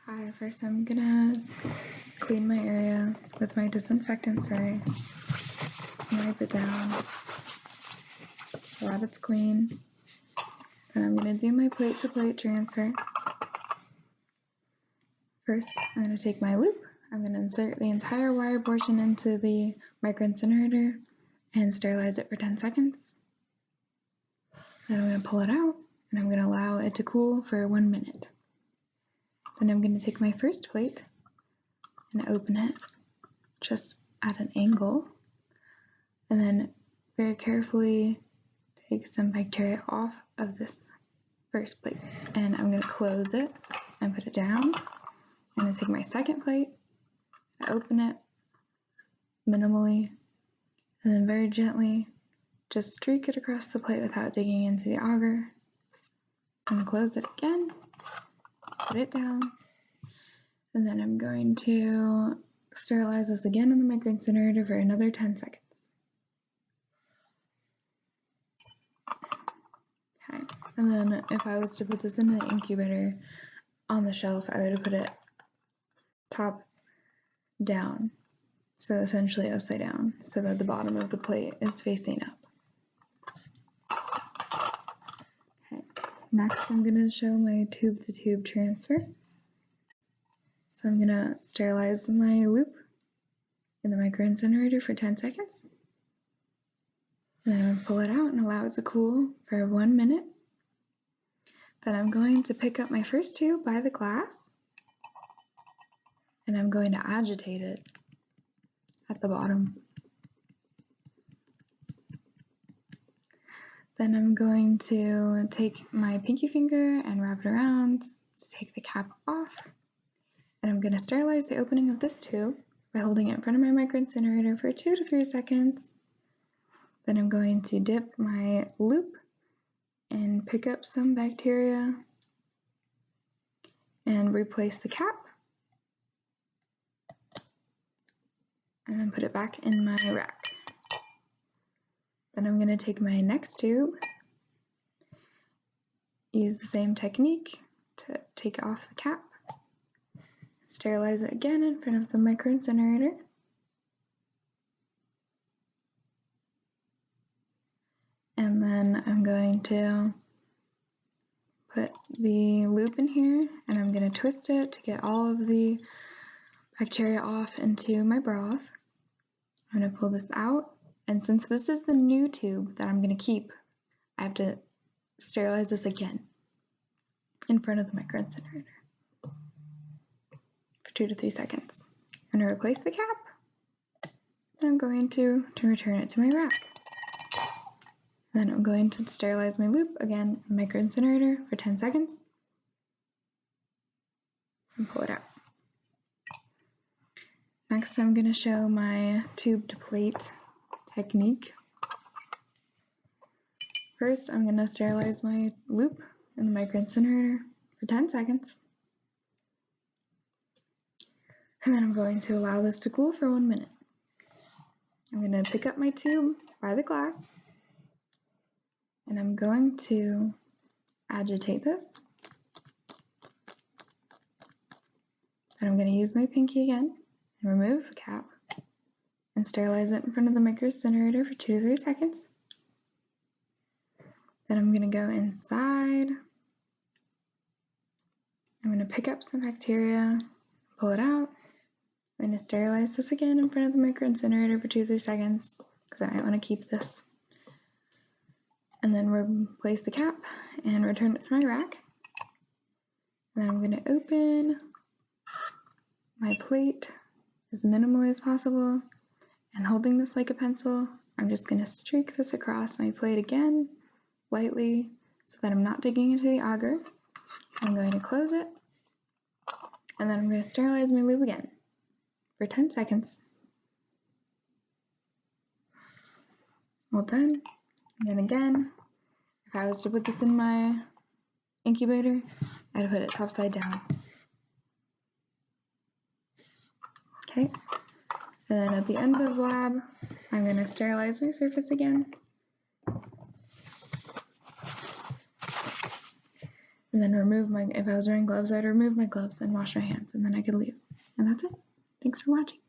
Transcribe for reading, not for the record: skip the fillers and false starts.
Hi, first I'm gonna clean my area with my disinfectant spray. Wipe it down so that it's clean. Then I'm gonna do my plate-to-plate transfer. First, I'm gonna take my loop. I'm gonna insert the entire wire portion into the micro incinerator and sterilize it for 10 seconds. Then I'm gonna pull it out and I'm gonna allow it to cool for 1 minute. Then I'm gonna take my first plate and open it just at an angle, and then very carefully take some bacteria off of this first plate. And I'm gonna close it and put it down. I'm gonna take my second plate, open it minimally, and then very gently just streak it across the plate without digging into the agar. I'm gonna close it again, put it down, and then I'm going to sterilize this again in the micro incinerator for another 10 seconds. Okay, and then if I was to put this in the incubator on the shelf, I would put it top down, so essentially upside down, so that the bottom of the plate is facing up. Okay, next I'm going to show my tube to tube transfer. So I'm going to sterilize my loop in the micro incinerator for 10 seconds. Then I'm going to pull it out and allow it to cool for 1 minute. Then I'm going to pick up my first tube by the glass, and I'm going to agitate it at the bottom. Then I'm going to take my pinky finger and wrap it around to take the cap off. And I'm going to sterilize the opening of this tube by holding it in front of my micro incinerator for 2 to 3 seconds. Then I'm going to dip my loop and pick up some bacteria and replace the cap. And then put it back in my rack. Then I'm going to take my next tube, use the same technique to take off the cap, sterilize it again in front of the micro incinerator, and then I'm going to put the loop in here and I'm going to twist it to get all of the bacteria off into my broth. I'm going to pull this out, and since this is the new tube that I'm going to keep, I have to sterilize this again in front of the micro incinerator for 2 to 3 seconds. I'm going to replace the cap, and I'm going to return it to my rack. Then I'm going to sterilize my loop again in the micro incinerator for 10 seconds and pull it out. Next, I'm going to show my tube to plate technique. First, I'm going to sterilize my loop in the micro incinerator for 10 seconds. And then I'm going to allow this to cool for 1 minute. I'm going to pick up my tube by the glass, and I'm going to agitate this. Then I'm going to use my pinky again and remove the cap and sterilize it in front of the micro incinerator for 2 to 3 seconds. Then I'm going to go inside. I'm going to pick up some bacteria, pull it out. I'm going to sterilize this again in front of the micro incinerator for 2 to 3 seconds because I might want to keep this. And then replace the cap and return it to my rack. And then I'm going to open my plate as minimally as possible, and holding this like a pencil, I'm just going to streak this across my plate again, lightly, so that I'm not digging into the agar. I'm going to close it, and then I'm going to sterilize my loop again for 10 seconds. Well done. And then again, if I was to put this in my incubator, I'd put it topside down. Okay, and then at the end of the lab, I'm going to sterilize my surface again. and then if I was wearing gloves, I'd remove my gloves and wash my hands, and then I could leave. And that's it. Thanks for watching.